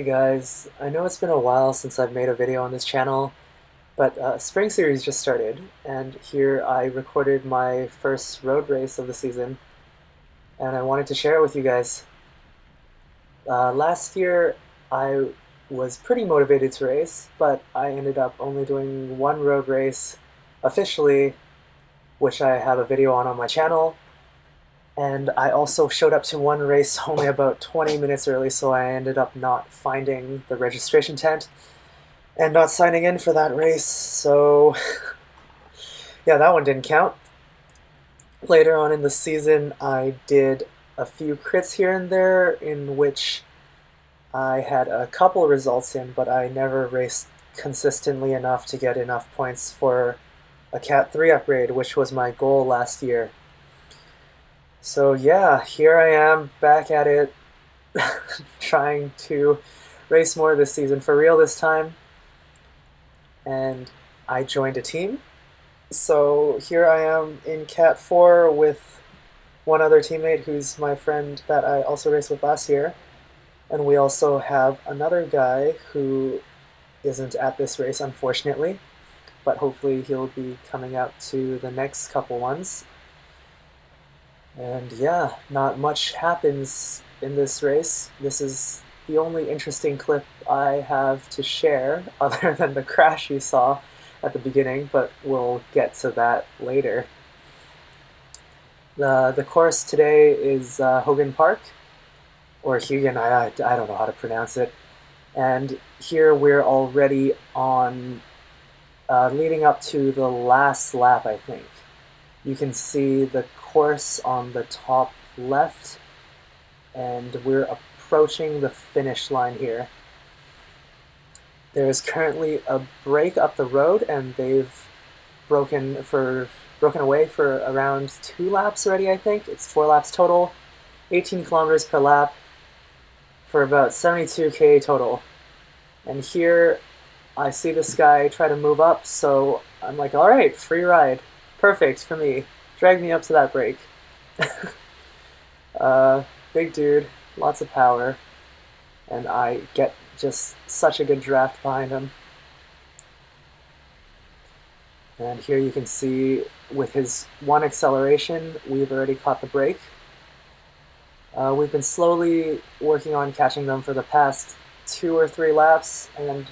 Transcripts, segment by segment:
Hey guys, I know it's been a while since I've made a video on this channel, but Spring Series just started, and here I recorded my first road race of the season, and I wanted to share it with you guys. Last year I was pretty motivated to race, but I ended up only doing one road race officially, which I have a video on my channel, and I also showed up to one race only about 20 minutes early, so I ended up not finding the registration tent and not signing in for that race, so yeah, that one didn't count. Later on in the season, I did a few crits here and there in which I had a couple results in, but I never raced consistently enough to get enough points for a Cat 3 upgrade, which was my goal last year. So yeah, here I am back at it, trying to race more this season for real this time. And I joined a team. So here I am in Cat 4 with one other teammate who's my friend that I also raced with last year. And we also have another guy who isn't at this race, unfortunately, but hopefully he'll be coming out to the next couple ones. And yeah, not much happens in this race. This is the only interesting clip I have to share, other than the crash you saw at the beginning, but we'll get to that later. The course today is Hogan Park, or Hugan, I don't know how to pronounce it. And here we're already on, leading up to the last lap, I think. You can see the course on the top left, and we're approaching the finish line here. There is currently a break up the road, and they've broken away for around 2 laps already, I think. It's 4 laps total, 18 kilometers per lap for about 72k total. And here I see this guy try to move up, so I'm like, alright, free ride. Perfect for me. Drag me up to that break. Big dude, lots of power, and I get just such a good draft behind him. And here you can see with his one acceleration, we've already caught the break. We've been slowly working on catching them for the past 2 or 3 laps, and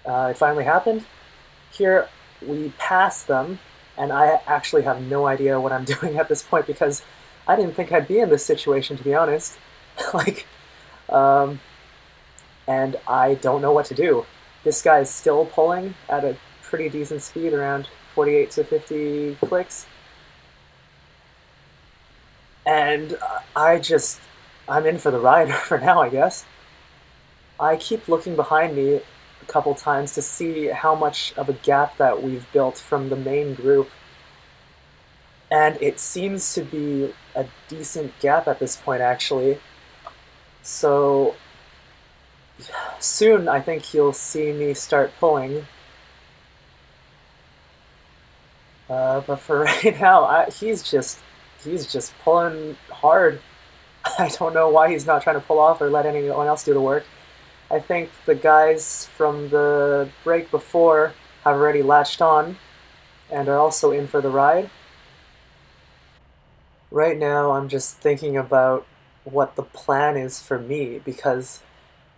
it finally happened. Here we passed them, and I actually have no idea what I'm doing at this point because I didn't think I'd be in this situation, to be honest. And I don't know what to do. This guy is still pulling at a pretty decent speed, around 48 to 50 clicks. And I'm in for the ride for now, I guess. I keep looking behind me a couple times to see how much of a gap that we've built from the main group. And it seems to be a decent gap at this point, actually. So soon I think you'll see me start pulling. But for right now, he's just pulling hard. I don't know why he's not trying to pull off or let anyone else do the work. I think the guys from the break before have already latched on and are also in for the ride. Right now, I'm just thinking about what the plan is for me, because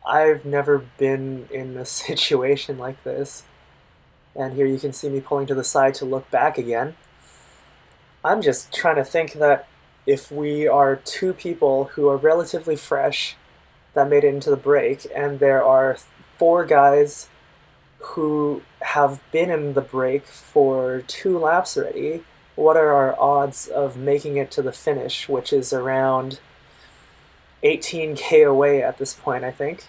I've never been in a situation like this. And here you can see me pulling to the side to look back again. I'm just trying to think that if we are 2 people who are relatively fresh that made it into the break, and there are 4 guys who have been in the break for 2 laps already, what are our odds of making it to the finish, which is around 18k away at this point, I think.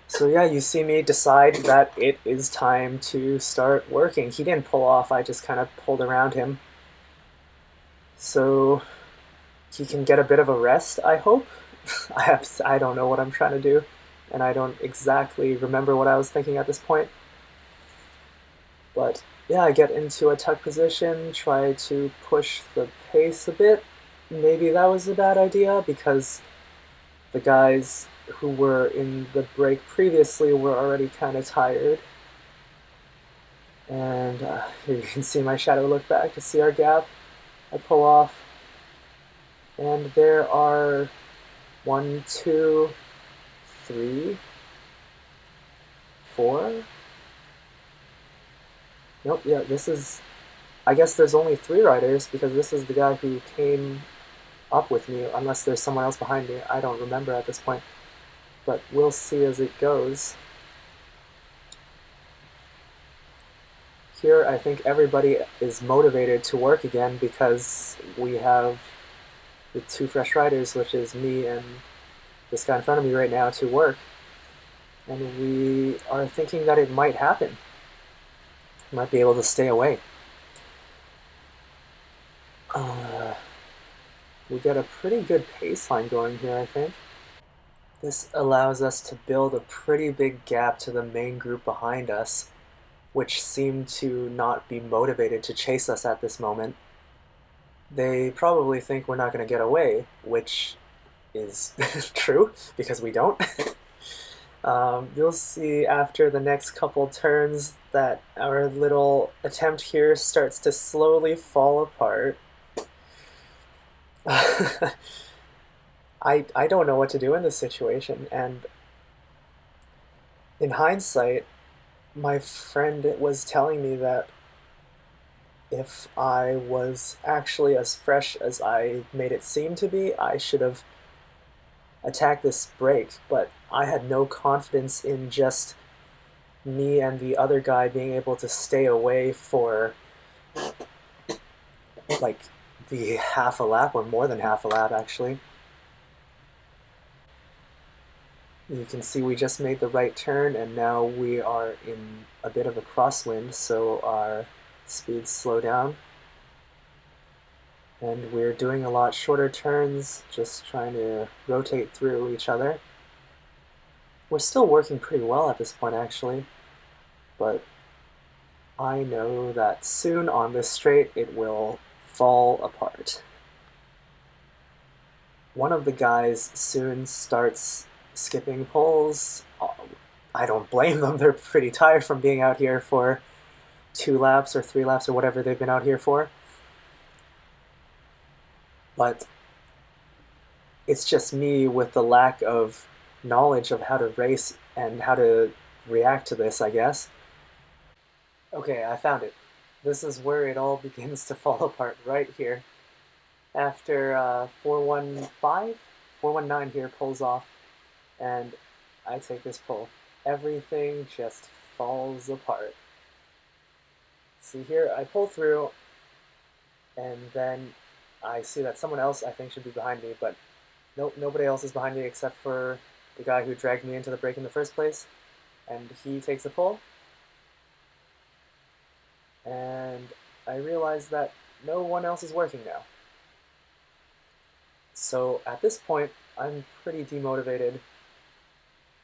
So yeah, you see me decide that it is time to start working. He didn't pull off, I just kind of pulled around him. So he can get a bit of a rest, I hope. I don't know what I'm trying to do, and I don't exactly remember what I was thinking at this point. But yeah, I get into a tuck position, try to push the pace a bit. Maybe that was a bad idea because the guys who were in the break previously were already kind of tired. And here you can see my shadow look back to see our gap. I pull off, and there are 1, 2, 3, 4. Nope, yeah, this is. I guess there's only 3 riders because this is the guy who came up with me, unless there's someone else behind me. I don't remember at this point, but we'll see as it goes. Here, I think everybody is motivated to work again because we have the 2 fresh riders, which is me and this guy in front of me right now, to work. And we are thinking that it might happen. Might be able to stay away. We got a pretty good pace line going here, I think. This allows us to build a pretty big gap to the main group behind us, which seem to not be motivated to chase us at this moment. They probably think we're not going to get away, which is true, because we don't. You'll see after the next couple turns that our little attempt here starts to slowly fall apart. I don't know what to do in this situation, and in hindsight, my friend was telling me that if I was actually as fresh as I made it seem to be, I should have attacked this break, but I had no confidence in just me and the other guy being able to stay away for like the half a lap, or more than half a lap actually. You can see we just made the right turn and now we are in a bit of a crosswind, so our speeds slow down. And we're doing a lot shorter turns, just trying to rotate through each other. We're still working pretty well at this point actually, but I know that soon on this straight it will fall apart. One of the guys soon starts skipping poles. I don't blame them, they're pretty tired from being out here for 2 laps or 3 laps or whatever they've been out here for. But it's just me with the lack of knowledge of how to race and how to react to this, I guess. Okay, I found it. This is where it all begins to fall apart, right here. After 415, 419 here pulls off, and I take this pull. Everything just falls apart. See here, I pull through, and then I see that someone else I think should be behind me, but nope, nobody else is behind me except for the guy who dragged me into the break in the first place, and he takes a pull. And I realize that no one else is working now. So at this point, I'm pretty demotivated,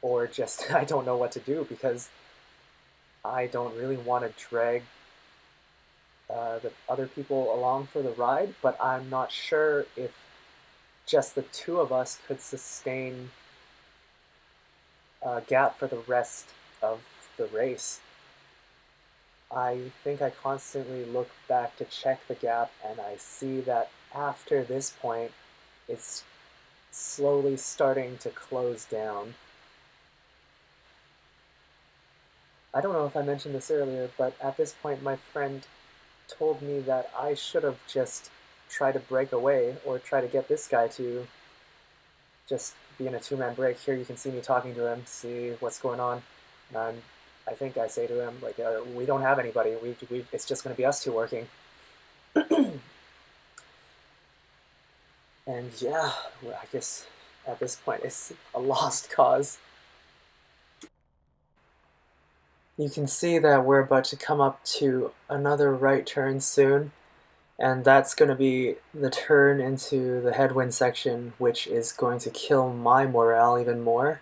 or just I don't know what to do because I don't really want to drag the other people along for the ride, but I'm not sure if just the 2 of us could sustain a gap for the rest of the race. I think I constantly look back to check the gap, and I see that after this point, it's slowly starting to close down. I don't know if I mentioned this earlier, but at this point my friend told me that I should have just tried to break away, or try to get this guy to just be in a 2-man break. Here you can see me talking to him, see what's going on. And I think I say to him, like, we don't have anybody. It's just going to be us 2 working. And yeah, well, I guess at this point it's a lost cause. You can see that we're about to come up to another right turn soon, and that's going to be the turn into the headwind section, which is going to kill my morale even more.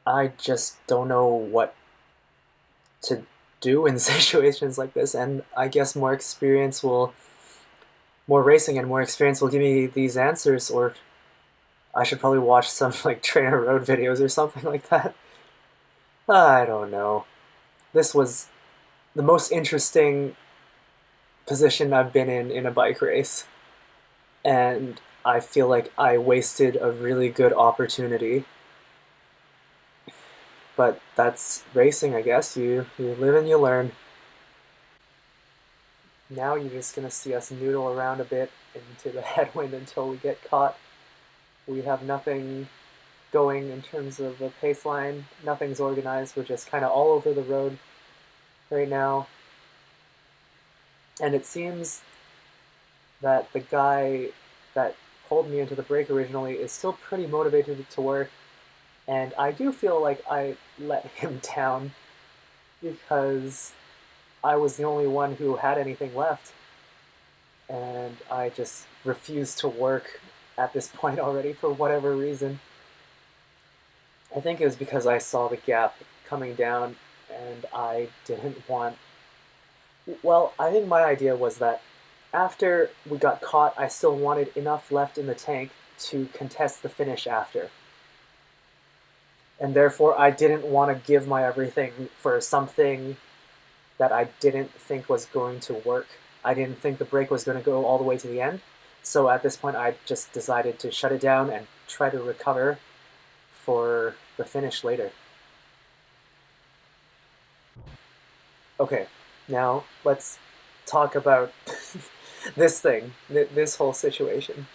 I just don't know what to do in situations like this, and I guess more racing and more experience will give me these answers, or I should probably watch some like trainer road videos or something like that. I don't know. This was the most interesting position I've been in a bike race, and I feel like I wasted a really good opportunity. But that's racing, I guess. You live and you learn. Now you're just gonna see us noodle around a bit into the headwind until we get caught. We have nothing going in terms of the pace line. Nothing's organized. We're just kind of all over the road right now. And it seems that the guy that pulled me into the break originally is still pretty motivated to work. And I do feel like I let him down because I was the only one who had anything left. And I just refused to work at this point already for whatever reason. I think it was because I saw the gap coming down and I didn't want. Well, I think my idea was that after we got caught, I still wanted enough left in the tank to contest the finish after. And therefore, I didn't want to give my everything for something that I didn't think was going to work. I didn't think the break was going to go all the way to the end. So at this point, I just decided to shut it down and try to recover for the finish later. Okay, now let's talk about this thing, this whole situation.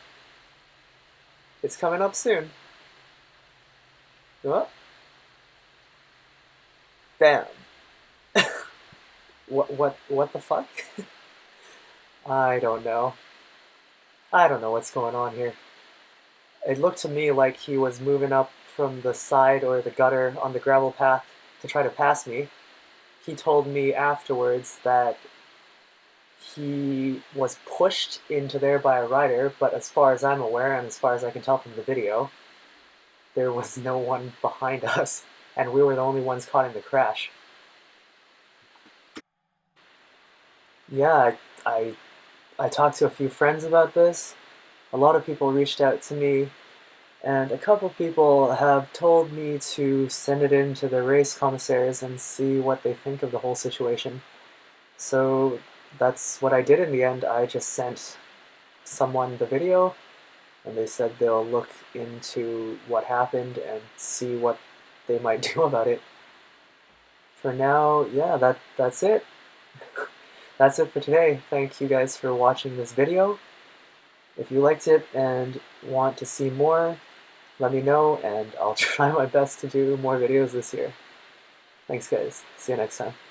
It's coming up soon. Oh, bam. What the fuck? I don't know. I don't know what's going on here. It looked to me like he was moving up from the side or the gutter on the gravel path to try to pass me. He told me afterwards that he was pushed into there by a rider, but as far as I'm aware, and as far as I can tell from the video, there was no one behind us, and we were the only ones caught in the crash. Yeah, I talked to a few friends about this. A lot of people reached out to me, and a couple people have told me to send it in to the race commissaires and see what they think of the whole situation. So that's what I did in the end. I just sent someone the video, and they said they'll look into what happened and see what they might do about it. For now, yeah, that's it. That's it for today. Thank you guys for watching this video. If you liked it and want to see more, let me know, and I'll try my best to do more videos this year. Thanks, guys. See you next time.